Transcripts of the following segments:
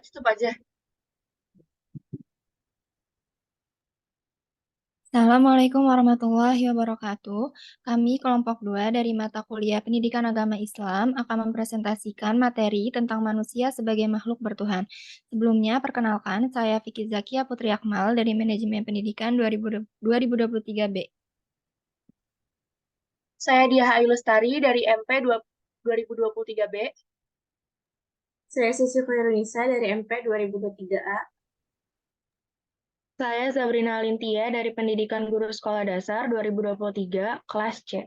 tutup aja. Assalamualaikum warahmatullahi wabarakatuh. Kami kelompok 2 dari mata kuliah Pendidikan Agama Islam akan mempresentasikan materi tentang manusia sebagai makhluk bertuhan. Sebelumnya, perkenalkan, saya Vicky Zakia Putri Akmal dari Manajemen Pendidikan 2023B. Saya Diah Ayu Lestari dari MP 2023B. Saya Sisi Khairunisa dari MP 2023A. Saya Sabrina Alintia dari Pendidikan Guru Sekolah Dasar 2023, kelas C.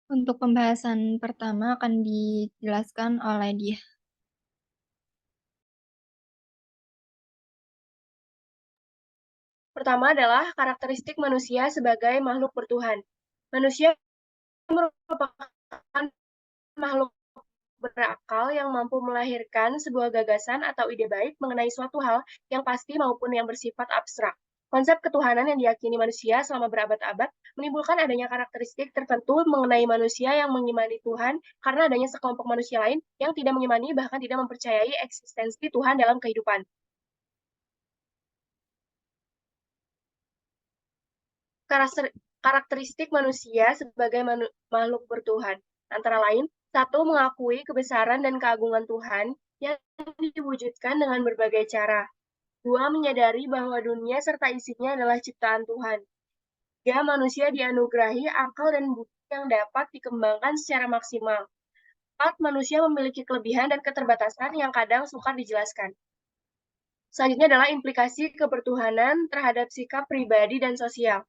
Untuk pembahasan pertama akan dijelaskan oleh Diah. Pertama adalah karakteristik manusia sebagai makhluk bertuhan. Manusia merupakan makhluk berakal yang mampu melahirkan sebuah gagasan atau ide baik mengenai suatu hal yang pasti maupun yang bersifat abstrak. Konsep ketuhanan yang diyakini manusia selama berabad-abad menimbulkan adanya karakteristik tertentu mengenai manusia yang mengimani Tuhan karena adanya sekelompok manusia lain yang tidak mengimani bahkan tidak mempercayai eksistensi Tuhan dalam kehidupan. Karakteristik manusia sebagai makhluk bertuhan. Antara lain, satu, mengakui kebesaran dan keagungan Tuhan yang diwujudkan dengan berbagai cara. Dua, menyadari bahwa dunia serta isinya adalah ciptaan Tuhan. Tiga, manusia dianugerahi akal dan budi yang dapat dikembangkan secara maksimal. Empat, manusia memiliki kelebihan dan keterbatasan yang kadang sukar dijelaskan. Selanjutnya adalah implikasi kebertuhanan terhadap sikap pribadi dan sosial.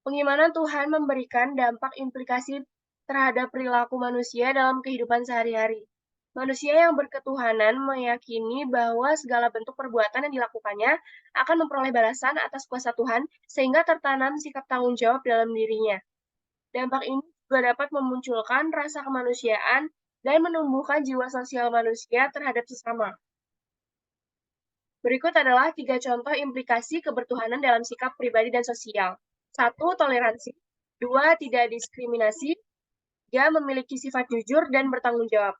Pengimanan Tuhan memberikan dampak implikasi terhadap perilaku manusia dalam kehidupan sehari-hari. Manusia yang berketuhanan meyakini bahwa segala bentuk perbuatan yang dilakukannya akan memperoleh balasan atas kuasa Tuhan, sehingga tertanam sikap tanggung jawab dalam dirinya. Dampak ini juga dapat memunculkan rasa kemanusiaan dan menumbuhkan jiwa sosial manusia terhadap sesama. Berikut adalah 3 contoh implikasi kebertuhanan dalam sikap pribadi dan sosial. 1. Toleransi. 2. Tidak diskriminasi. 3. Memiliki sifat jujur dan bertanggung jawab.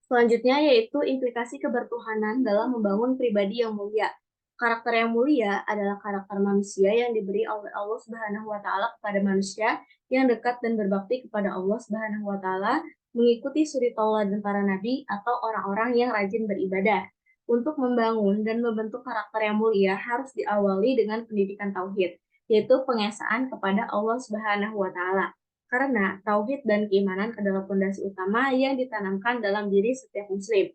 Selanjutnya yaitu implikasi kebertuhanan dalam membangun pribadi yang mulia. Karakter yang mulia adalah karakter manusia yang diberi oleh Allah Subhanahu wa taala kepada manusia yang dekat dan berbakti kepada Allah Subhanahu wa taala, mengikuti suri tauladan para nabi atau orang-orang yang rajin beribadah. Untuk membangun dan membentuk karakter yang mulia harus diawali dengan pendidikan tauhid, yaitu pengesaan kepada Allah Subhanahu wa taala. Karena tauhid dan keimanan adalah fondasi utama yang ditanamkan dalam diri setiap muslim.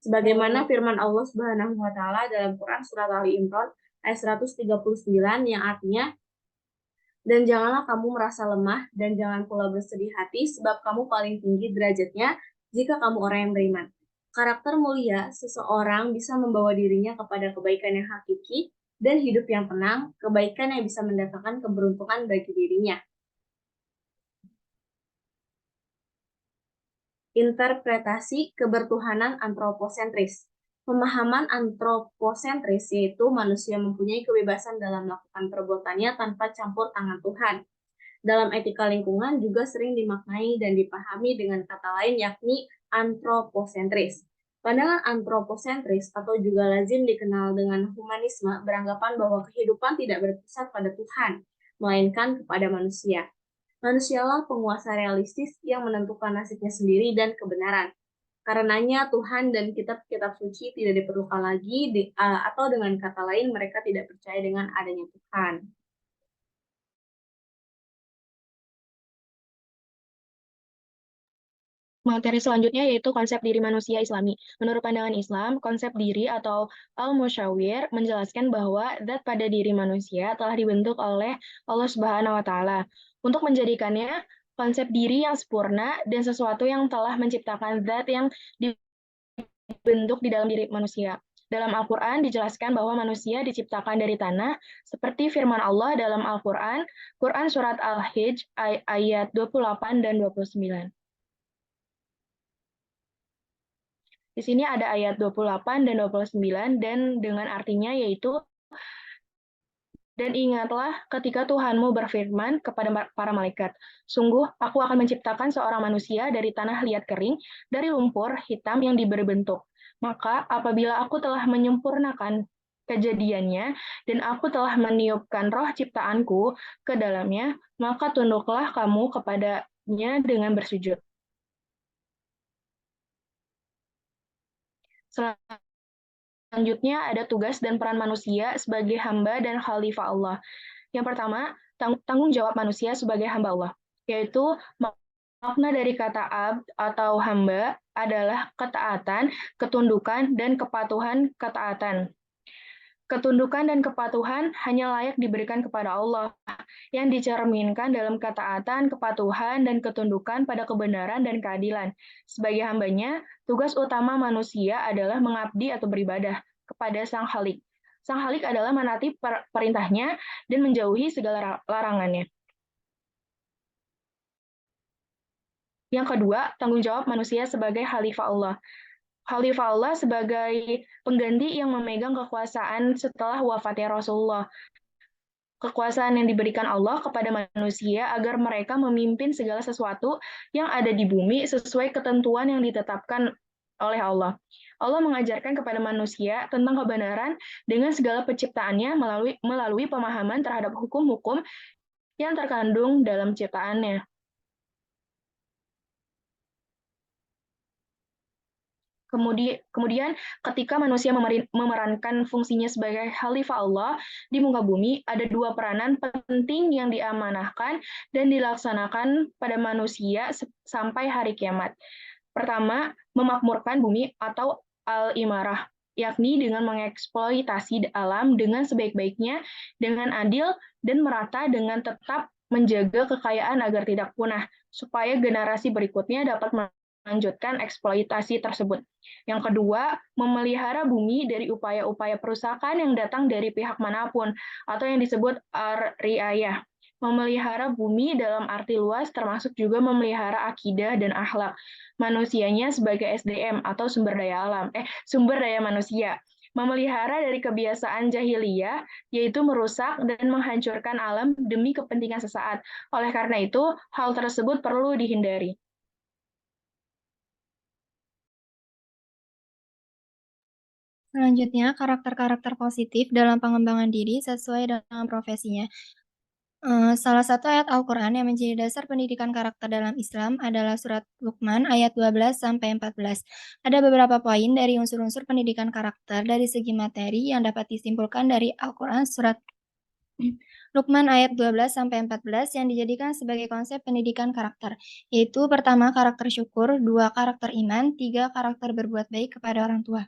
Sebagaimana firman Allah Subhanahu wa taala dalam Quran surat Ali Imran ayat 139 yang artinya, dan janganlah kamu merasa lemah dan jangan pula bersedih hati sebab kamu paling tinggi derajatnya jika kamu orang yang beriman. Karakter mulia seseorang bisa membawa dirinya kepada kebaikan yang hakiki dan hidup yang tenang, kebaikan yang bisa mendatangkan keberuntungan bagi dirinya. Interpretasi kebertuhanan antroposentris. Pemahaman antroposentris yaitu manusia mempunyai kebebasan dalam melakukan perbuatannya tanpa campur tangan Tuhan. Dalam etika lingkungan juga sering dimaknai dan dipahami dengan kata lain yakni antroposentris. Pandangan antroposentris atau juga lazim dikenal dengan humanisme beranggapan bahwa kehidupan tidak berpusat pada Tuhan, melainkan kepada manusia. Manusialah penguasa realistis yang menentukan nasibnya sendiri dan kebenaran. Karenanya Tuhan dan kitab-kitab suci tidak diperlukan lagi, atau dengan kata lain mereka tidak percaya dengan adanya Tuhan. Materi selanjutnya yaitu konsep diri manusia Islami. Menurut pandangan Islam, konsep diri atau al-musyawir menjelaskan bahwa zat pada diri manusia telah dibentuk oleh Allah Subhanahu wa taala untuk menjadikannya konsep diri yang sempurna dan sesuatu yang telah menciptakan zat yang dibentuk di dalam diri manusia. Dalam Al-Quran dijelaskan bahwa manusia diciptakan dari tanah, seperti firman Allah dalam Al-Quran, Quran Surat Al-Hijj ayat 28 dan 29. Di sini ada ayat 28 dan 29 dan dengan artinya yaitu Dan ingatlah ketika Tuhanmu berfirman kepada para malaikat, sungguh aku akan menciptakan seorang manusia dari tanah liat kering, dari lumpur hitam yang diberi bentuk. Maka apabila aku telah menyempurnakan kejadiannya dan aku telah meniupkan roh ciptaanku ke dalamnya, maka tunduklah kamu kepadanya dengan bersujud. Selanjutnya ada tugas dan peran manusia sebagai hamba dan khalifah Allah. Yang pertama, tanggung jawab manusia sebagai hamba Allah, yaitu makna dari kata abd atau hamba adalah ketaatan, ketundukan, dan kepatuhan ketaatan. Ketundukan dan kepatuhan hanya layak diberikan kepada Allah, yang dicerminkan dalam ketaatan, kepatuhan, dan ketundukan pada kebenaran dan keadilan. Sebagai hambanya, tugas utama manusia adalah mengabdi atau beribadah kepada Sang Khalik. Sang Khalik adalah menaati perintahnya dan menjauhi segala larangannya. Yang kedua, tanggung jawab manusia sebagai khalifah Allah. Khalifah Allah sebagai pengganti yang memegang kekuasaan setelah wafatnya Rasulullah. Kekuasaan yang diberikan Allah kepada manusia agar mereka memimpin segala sesuatu yang ada di bumi sesuai ketentuan yang ditetapkan oleh Allah. Allah mengajarkan kepada manusia tentang kebenaran dengan segala penciptaannya melalui pemahaman terhadap hukum-hukum yang terkandung dalam ciptaannya. Kemudian, ketika manusia memerankan fungsinya sebagai khalifah Allah di muka bumi, ada dua peranan penting yang diamanahkan dan dilaksanakan pada manusia sampai hari kiamat. Pertama, memakmurkan bumi atau al-imarah, yakni dengan mengeksploitasi alam dengan sebaik-baiknya, dengan adil dan merata dengan tetap menjaga kekayaan agar tidak punah, supaya generasi berikutnya dapat melanjutkan eksploitasi tersebut. Yang kedua, memelihara bumi dari upaya-upaya perusakan yang datang dari pihak manapun, atau yang disebut ar-riayah. Memelihara bumi dalam arti luas termasuk juga memelihara akidah dan akhlak manusianya sebagai SDM atau sumber daya manusia. Memelihara dari kebiasaan jahiliyah, yaitu merusak dan menghancurkan alam demi kepentingan sesaat. Oleh karena itu, hal tersebut perlu dihindari. Selanjutnya, karakter-karakter positif dalam pengembangan diri sesuai dengan profesinya. Salah satu ayat Al-Quran yang menjadi dasar pendidikan karakter dalam Islam adalah surat Luqman ayat 12-14. Ada beberapa poin dari unsur-unsur pendidikan karakter dari segi materi yang dapat disimpulkan dari Al-Quran surat Luqman ayat 12-14 yang dijadikan sebagai konsep pendidikan karakter, yaitu pertama karakter syukur, dua karakter iman, tiga karakter berbuat baik kepada orang tua.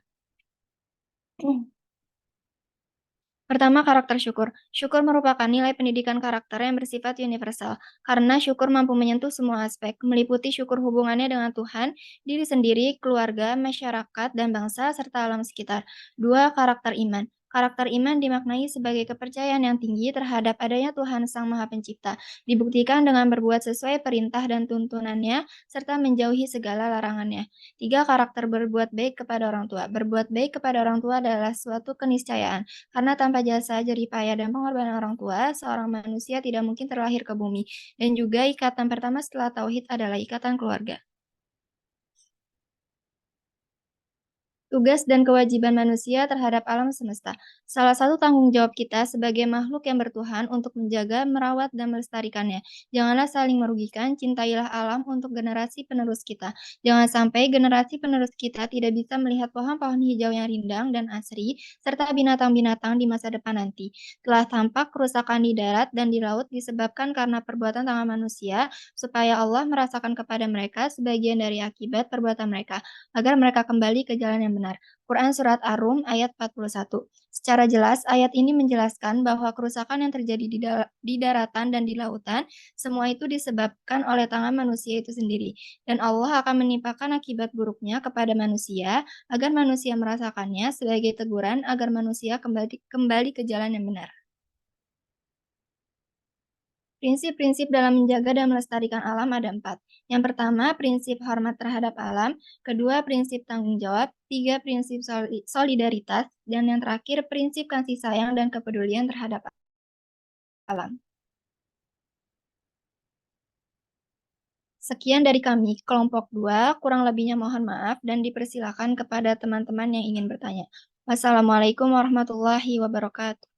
Pertama, karakter syukur. Syukur merupakan nilai pendidikan karakter yang bersifat universal, karena syukur mampu menyentuh semua aspek, meliputi syukur hubungannya dengan Tuhan, diri sendiri, keluarga, masyarakat, dan bangsa, serta alam sekitar. Dua, karakter iman. Karakter iman dimaknai sebagai kepercayaan yang tinggi terhadap adanya Tuhan Sang Maha Pencipta, dibuktikan dengan berbuat sesuai perintah dan tuntunannya, serta menjauhi segala larangannya. Tiga, karakter berbuat baik kepada orang tua. Berbuat baik kepada orang tua adalah suatu keniscayaan, karena tanpa jasa, jerih payah, dan pengorbanan orang tua, seorang manusia tidak mungkin terlahir ke bumi. Dan juga ikatan pertama setelah tauhid adalah ikatan keluarga. Tugas dan kewajiban manusia terhadap alam semesta. Salah satu tanggung jawab kita sebagai makhluk yang bertuhan untuk menjaga, merawat, dan melestarikannya. Janganlah saling merugikan, cintailah alam untuk generasi penerus kita. Jangan sampai generasi penerus kita tidak bisa melihat pohon-pohon hijau yang rindang dan asri, serta binatang-binatang di masa depan nanti. Telah tampak kerusakan di darat dan di laut disebabkan karena perbuatan tangan manusia, supaya Allah merasakan kepada mereka sebagian dari akibat perbuatan mereka, agar mereka kembali ke jalan yang benar. Quran Surat Ar-Rum ayat 41. Secara jelas, ayat ini menjelaskan bahwa kerusakan yang terjadi di daratan dan di lautan, semua itu disebabkan oleh tangan manusia itu sendiri. Dan Allah akan menimpakan akibat buruknya kepada manusia, agar manusia merasakannya sebagai teguran agar manusia kembali ke jalan yang benar. Prinsip-prinsip dalam menjaga dan melestarikan alam ada 4. Yang pertama, prinsip hormat terhadap alam. Kedua, prinsip tanggung jawab. Tiga, prinsip solidaritas. Dan yang terakhir, prinsip kasih sayang dan kepedulian terhadap alam. Sekian dari kami, kelompok 2, kurang lebihnya mohon maaf dan dipersilakan kepada teman-teman yang ingin bertanya. Wassalamualaikum warahmatullahi wabarakatuh.